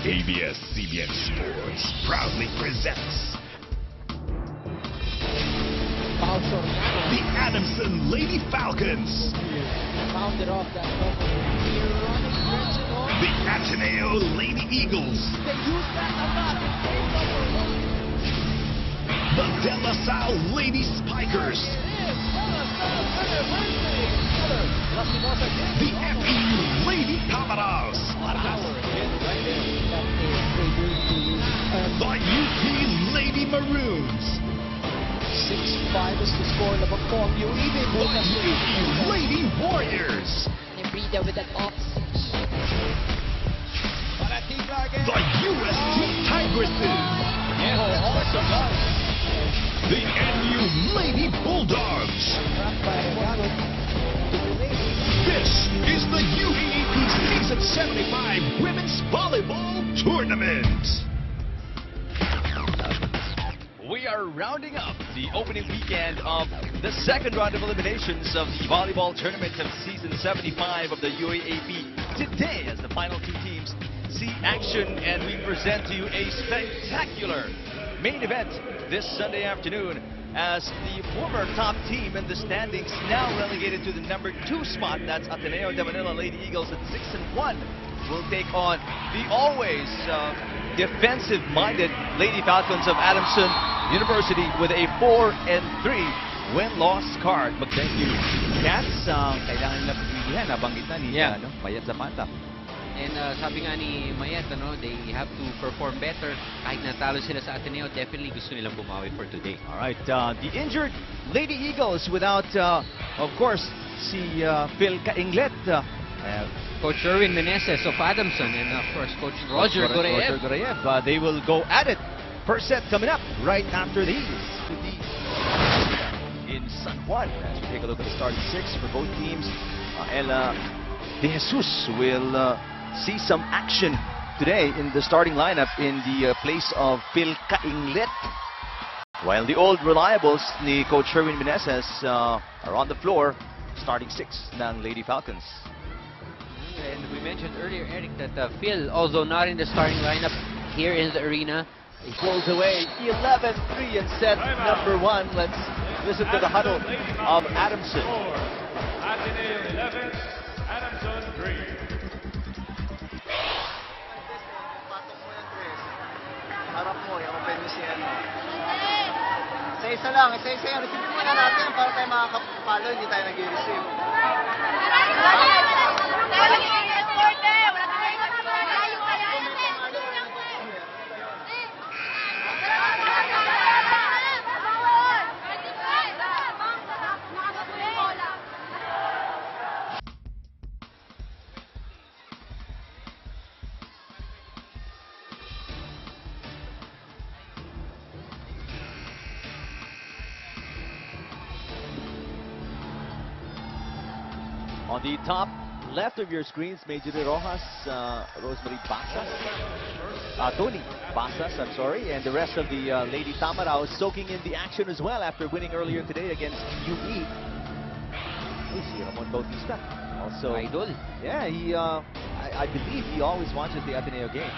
ABS-CBN Sports proudly presents the Adamson Lady Falcons, Founded off that the Ateneo Lady Eagles, They use that a lot in game number one. the De La Salle Lady Spikers, the FEU Lady Camaras, the UP Lady Maroons, 6-5 is the score of a form. You even the UP Lady Warriors, Nebrida with that offset. the UST Tigresses, the NU Lady Bulldogs. This is the UAAP Season 75 Women's Volleyball Tournament. We are rounding up the opening weekend of the second round of eliminations of the volleyball tournament of Season 75 of the UAAP today as the final two teams see action, and we present to you a spectacular main event this Sunday afternoon as the former top team in the standings now relegated to the number 2 spot. That's Ateneo de Manila Lady Eagles at 6-1 will take on the always defensive-minded Lady Falcons of Adamson University with a 4-3 win-loss card. Thank you. Cats, kailangan nila pagpilihan. Nabanggit na ni Mayet Zapata. And sabi nga ni Mayet, they have to perform better. Kahit natalo sila sa Ateneo, definitely gusto nilang bumawi for today. All right, the injured Lady Eagles without, of course, si Phil Cainglet. Coach Erwin Meneses of Adamson, and of course, Coach Roger Goreev. They will go at it. First set coming up right after these. In San Juan, as we take a look at the starting 6 for both teams, Ella De Jesus will see some action today in the starting lineup in the place of Phil Cainglet. While the old reliables, ni Coach Erwin Meneses, are on the floor, starting 6 ng Lady Falcons. And we mentioned earlier, Eric, that Phil, although not in the starting lineup here in the arena, he pulls away 11-3 in set number 1. Let's listen to the huddle of Adamson. Ateneo 11, Adamson 3. Harap mo, yung open mo siya. Isa-isa lang, isa-isa yan. Receive muna natin para tayo makakapalo, hindi tayo nag-receive. On the top left of your screens, Major Rojas, Rosemary Basas, Tony Basas, I'm sorry, and the rest of the Lady Tamaraw soaking in the action as well after winning earlier today against UE. Si Ramon Bautista, also idol. Yeah, he, I believe he always watches the Ateneo games.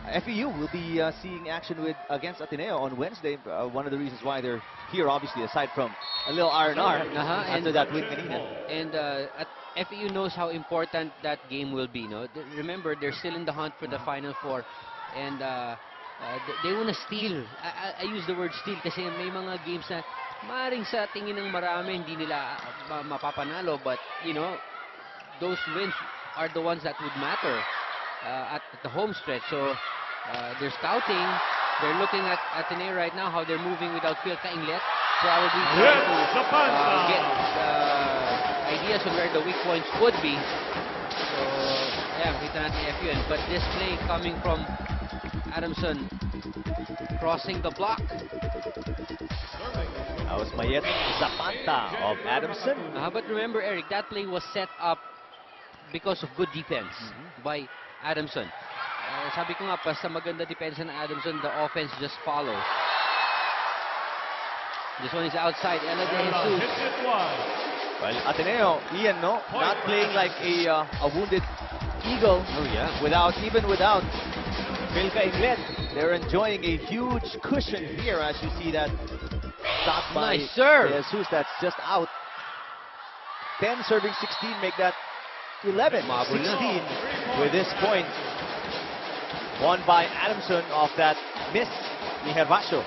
FEU will be seeing action against Ateneo on Wednesday. One of the reasons why they're here, obviously, aside from a little R&R after that win kanina. And FEU knows how important that game will be. No? Remember, they're still in the hunt for the Final Four. And they want to steal. I use the word steal kasi may mga games na maaaring sa tingin ng marami hindi nila mapapanalo. But, you know, those wins are the ones that would matter at the home stretch. So, they're scouting. They're looking at Ateneo right now, how they're moving without Phil Cainglet. Probably trying to get ideas on where the weak points would be. So, yeah, kita natin FUN. But this play coming from Adamson, crossing the block. That was Mayet Zapata of Adamson. But remember, Eric, that play was set up because of good defense by Adamson. Sabi ko nga, basta maganda depensa ng Adamson, the offense just follows. This one is outside. Ella De Jesus. Well, Ateneo, Ian, no, not playing like a wounded Eagle. Oh, yeah. Even without Milka Inglet, they're enjoying a huge cushion here as you see that shot by Nice serve. Jesus that's just out. 10 serving 16, make that 11, Mabul na. 16 with this point. Won by Adamson off that miss ni Hervasio.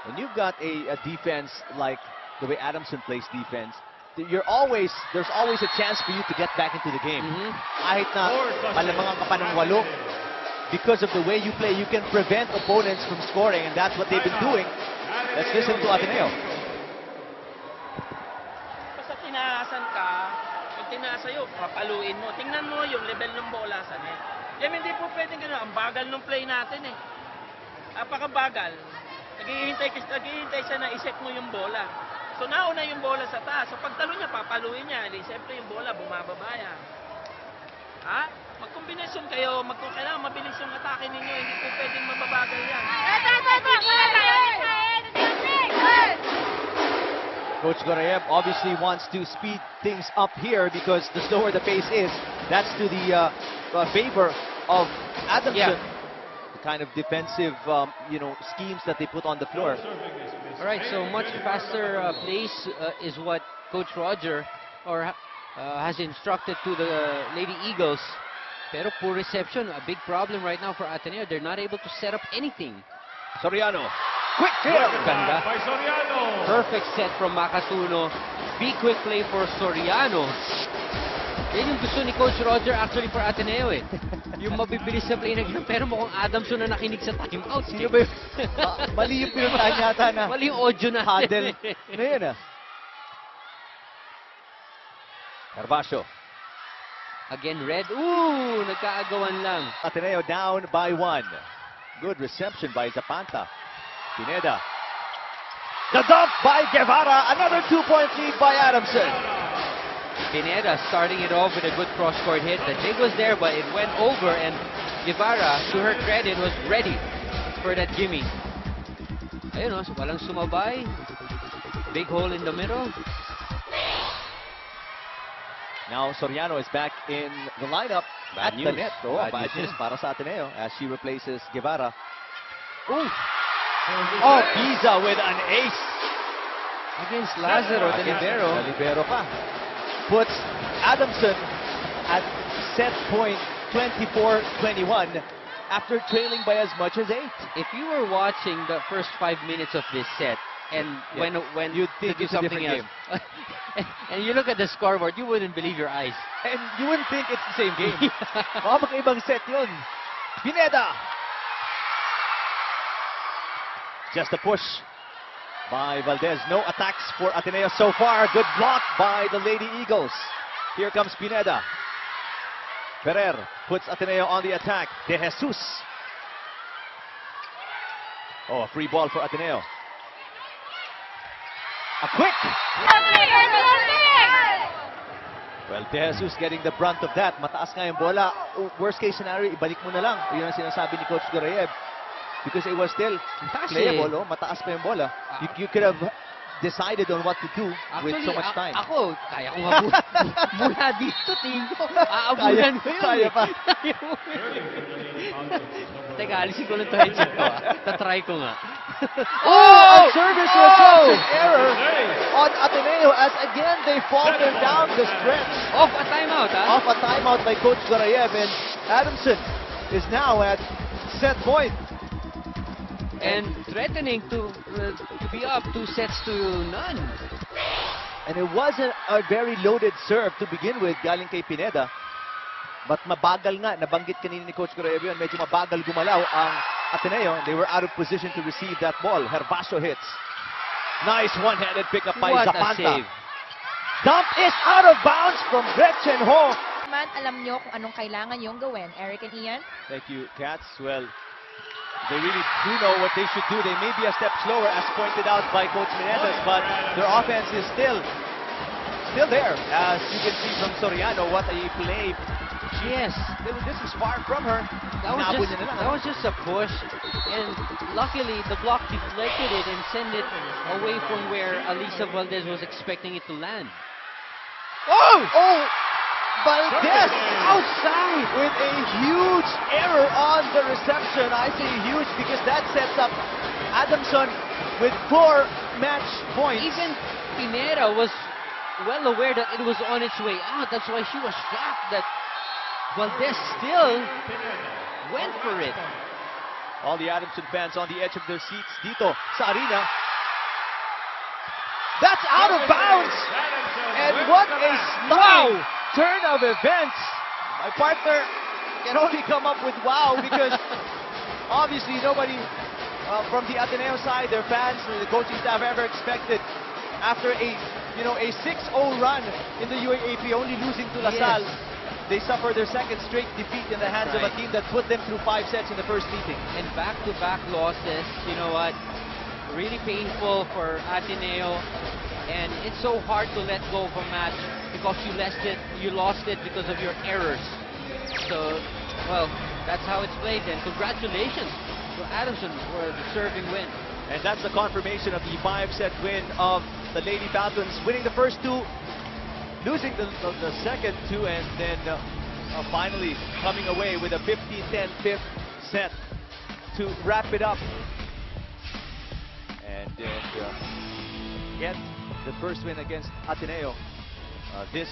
When you've got a defense like the way Adamson plays defense, there's always a chance for you to get back into the game. Kahit na malamangan ka pa ng 8, because of the way you play, you can prevent opponents from scoring, and that's what they've been doing. Let's listen to Ateneo. Basta tinaasan ka, pag tinaasa yun, papaluin mo. Tingnan mo yung level ng bola sa net. Yan hindi po pwedeng gano'n. Ang bagal ng play natin eh. Napakabagal. Naghihintay siya na iset mo yung bola. So nauna yung bola sa taas. So pagtalo niya, papaluin niya. Siyempre yung bola, bumababa yan. Ha? Magkombinasyon kayo, kailangan mabilis yung atake ninyo. Hindi po pwedeng mababagal yan. Coach Gorayev obviously wants to speed things up here because the slower the pace is, that's to the favor of Adamson. Yeah. The kind of defensive, schemes that they put on the floor. All right, so much faster pace is what Coach Roger has instructed to the Lady Eagles. Pero poor reception, a big problem right now for Ateneo. They're not able to set up anything. Soriano, quick tip! Ganda. By Soriano. Perfect set from Makasuno. Big quick play for Soriano. Yan yung gusto ni Coach Roger actually for Ateneo eh. Yung mabibilis na play na gano'n. Pero mukhang Adamson na nakinig sa timeout. Sino ba yun? Mali yung pinuntahan yata na. Mali yung audio na. Huddle. Ano yun ah? Hervasio. Again, red. Ooh, nagkaagawan lang. Ateneo down by 1. Good reception by Zapanta. Pineda. The dump by Guevara. Another 2-point lead by Adamson. Pineda starting it off with a good cross-court hit. The dig was there, but it went over, and Guevara, to her credit, was ready for that gimme. Ayun o, walang sumabay. Big hole in the middle. Now Soriano is back in the lineup at the net. Oh, bad news para sa Ateneo as she replaces Guevara. Ooh. Oh, Pisa with an ace. Against Lazaro, the libero. The libero pa. Puts Adamson at set point 24-21 after trailing by as much as 8. If you were watching the first 5 minutes of this set, and when you'd think do it's a something different else, game. and you look at the scoreboard, you wouldn't believe your eyes. And you wouldn't think it's the same game. Baka magkaibang set yun. Pineda. Just a push by Valdez. No attacks for Ateneo so far. Good block by the Lady Eagles. Here comes Pineda. Ferrer puts Ateneo on the attack. De Jesus. Oh, a free ball for Ateneo. A quick. Well, De Jesus getting the brunt of that. Mataas nga yung bola. Worst case scenario, ibalik mo na lang. Yun ang sinasabi ni Coach Gorayev. Because it was still playable. Oh, mataas pa yung bola. You could have decided on what to do with so much time. Ako, kaya ko nga mula dito, tingin ko. Aabunan ko yun. Kaya pa. Teka, alisin ko lang ito headset ko. Tatry ko nga. Oh! Service reception error on Ateneo as again they falter down the stretch. Off a timeout, ha? Off a timeout by Coach Gorayev, and Adamson is now at set point. And threatening to be up 2 sets to none. And it wasn't a very loaded serve to begin with, galing kay Pineda. But mabagal nga, nabanggit kanina ni Coach Gorayev yun, medyo mabagal gumalaw ang Ateneo. They were out of position to receive that ball. Hervasio hits. Nice one-handed pickup by What Zapanta. a save. Dump is out of bounds from Gretchen Ho. Man, alam nyo kung anong kailangan yung gawin. Eric and Ian? Thank you, Cats. Well, they really do know what they should do. They may be a step slower, as pointed out by Coach Menendez, but their offense is still there. As you can see from Soriano, what a play Yes. This is far from her. That was just a push, and luckily the block deflected it and sent it away from where Alisa Valdez was expecting it to land. Oh! Valdez Outside! with a huge error on the reception. I say huge because that sets up Adamson with 4 match points. Even Pineda was well aware that it was on its way out. That's why she was shocked that Valdez still went for it. All the Adamson fans on the edge of their seats dito sa arena. That's out of bounds! And what a stunning turn of events! My partner can only come up with wow because obviously nobody from the Ateneo side, their fans, the coaching staff ever expected after a 6-0 run in the UAAP, only losing to LaSalle. Yes. They suffer their second straight defeat in the hands of a team that put them through 5 sets in the first meeting. And back-to-back losses, you know what? Really painful for Ateneo. And it's so hard to let go of a match because you lost it because of your errors. So, well, that's how it's played. And congratulations to Adamson for the serving win. And that's the confirmation of the 5-set win of the Lady Falcons, winning the first 2, losing the second 2, and then finally coming away with a 15-10 fifth set to wrap it up. And get the first win against Ateneo this